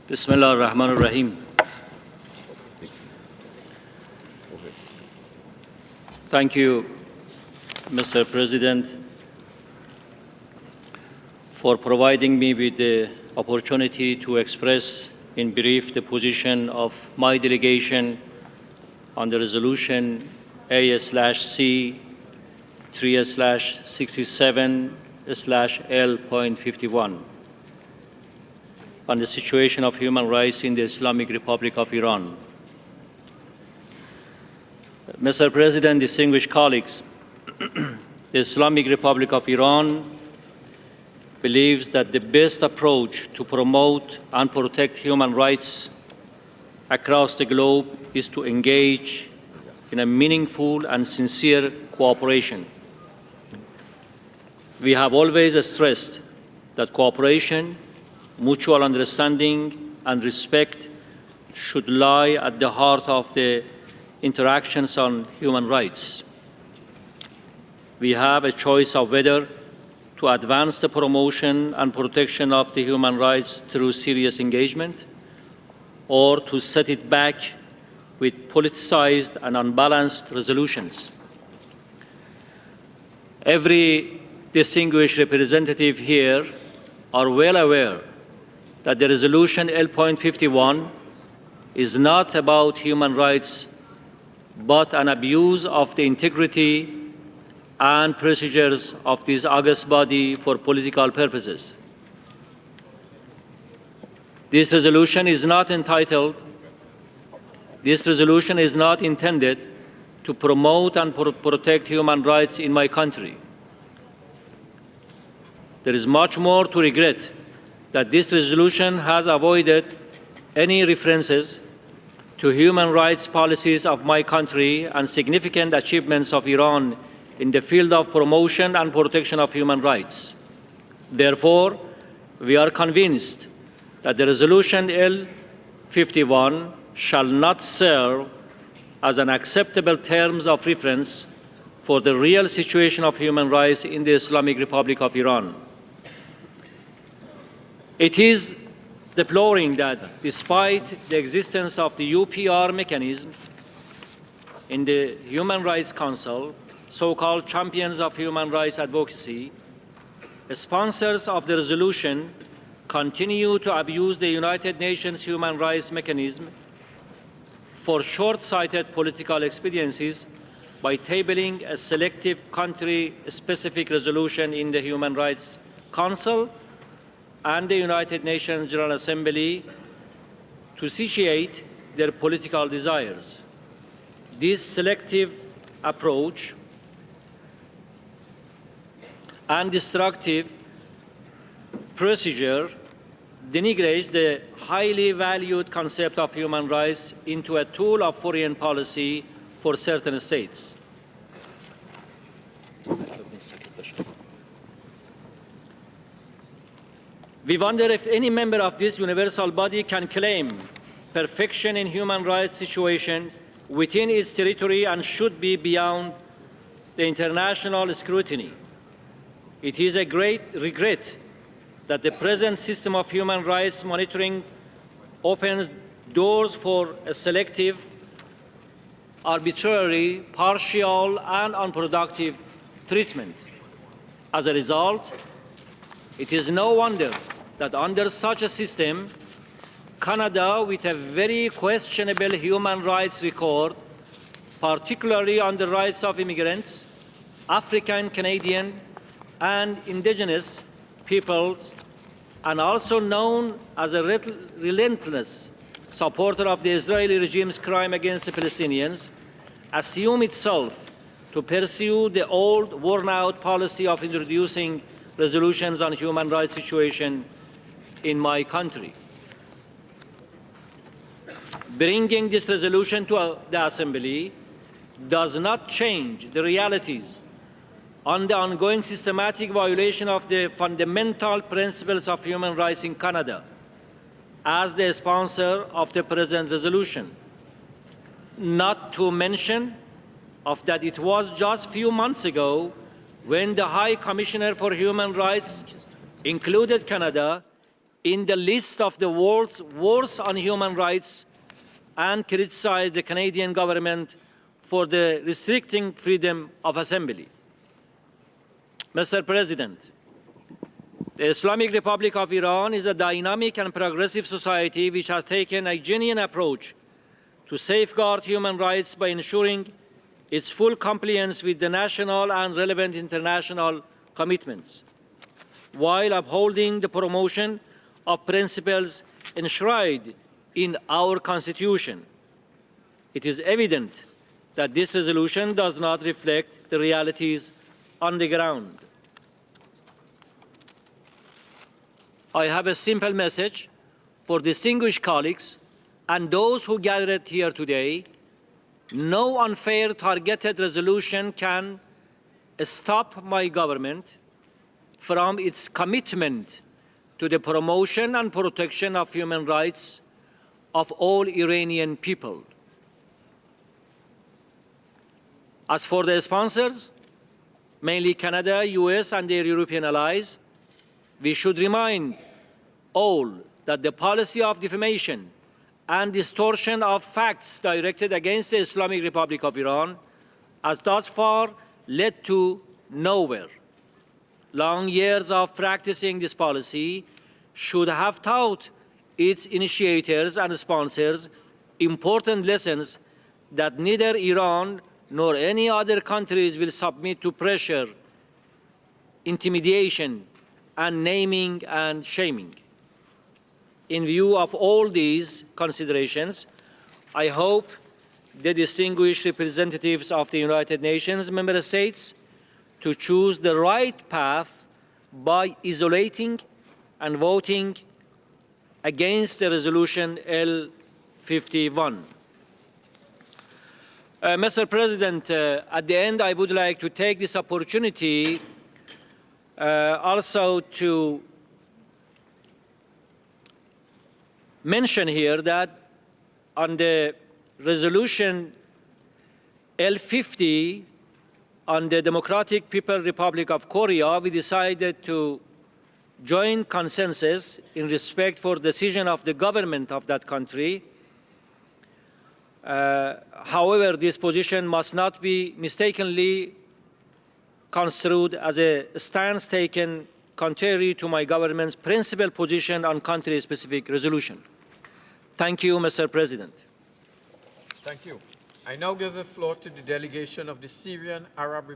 Bismillah ar-Rahman ar-Rahim. Thank you, Mr. President, for providing me with the opportunity to express in brief the position of my delegation on the resolution A/C 3/67/L.51 on the situation of human rights in the Islamic Republic of Iran. Mr. President, distinguished colleagues, the Islamic Republic of Iran believes that the best approach to promote and protect human rights across the globe is to engage in a meaningful and sincere cooperation. We have always stressed that cooperation, mutual understanding, and respect should lie at the heart of the interactions on human rights. We have a choice of whether to advance the promotion and protection of the human rights through serious engagement, or to set it back with politicized and unbalanced resolutions. Every distinguished representative here are well aware that the resolution L.51 is not about human rights, but an abuse of the integrity and procedures of this august body for political purposes. This resolution is not intended to promote and protect human rights in my country. There is much more to regret that this resolution has avoided any references to human rights policies of my country and significant achievements of Iran in the field of promotion and protection of human rights. Therefore, we are convinced that the resolution L.51 shall not serve as an acceptable terms of reference for the real situation of human rights in the Islamic Republic of Iran. It is deploring that despite the existence of the UPR mechanism in the Human Rights Council, so-called champions of human rights advocacy, sponsors of the resolution continue to abuse the United Nations human rights mechanism for short-sighted political expediencies by tabling a selective country-specific resolution in the Human Rights Council and the United Nations General Assembly to satiate their political desires. This selective approach and destructive procedure denigrates the highly valued concept of human rights into a tool of foreign policy for certain states. We wonder if any member of this universal body can claim perfection in human rights situation within its territory and should be beyond the international scrutiny. It is a great regret that the present system of human rights monitoring opens doors for a selective, arbitrary, partial, and unproductive treatment. As a result, it is no wonder that under such a system, Canada, with a very questionable human rights record, particularly on the rights of immigrants, African, Canadian, and indigenous peoples, and also known as a relentless supporter of the Israeli regime's crime against the Palestinians, assume itself to pursue the old, worn-out policy of introducing resolutions on human rights situation in my country. Bringing this resolution to the Assembly does not change the realities on the ongoing systematic violation of the fundamental principles of human rights in Canada as the sponsor of the present resolution. Not to mention of that it was just a few months ago when the High Commissioner for Human Rights included Canada in the list of the world's worst on human rights and criticized the Canadian government for the restricting freedom of assembly. Mr. President, the Islamic Republic of Iran is a dynamic and progressive society which has taken a genuine approach to safeguard human rights by ensuring its full compliance with the national and relevant international commitments, while upholding the promotion of principles enshrined in our Constitution. It is evident that this resolution does not reflect the realities on the ground. I have a simple message for distinguished colleagues and those who gathered here today. No unfair targeted resolution can stop my government from its commitment to the promotion and protection of human rights of all Iranian people. As for the sponsors, mainly Canada, US, and their European allies, we should remind all that the policy of defamation and distortion of facts directed against the Islamic Republic of Iran has thus far led to nowhere. Long years of practicing this policy should have taught its initiators and sponsors important lessons that neither Iran nor any other countries will submit to pressure, intimidation, and naming and shaming. In view of all these considerations, I hope the distinguished representatives of the United Nations member states to choose the right path by isolating and voting against the resolution L51. Mr. President, at the end, I would like to take this opportunity also to mention here that on the resolution L50 on the Democratic People's Republic of Korea, we decided to join consensus in respect for decision of the government of that country. However, this position must not be mistakenly construed as a stance taken contrary to my government's principal position on country-specific resolution. Thank you, Mr. President. Thank you. I now give the floor to the delegation of the Syrian Arab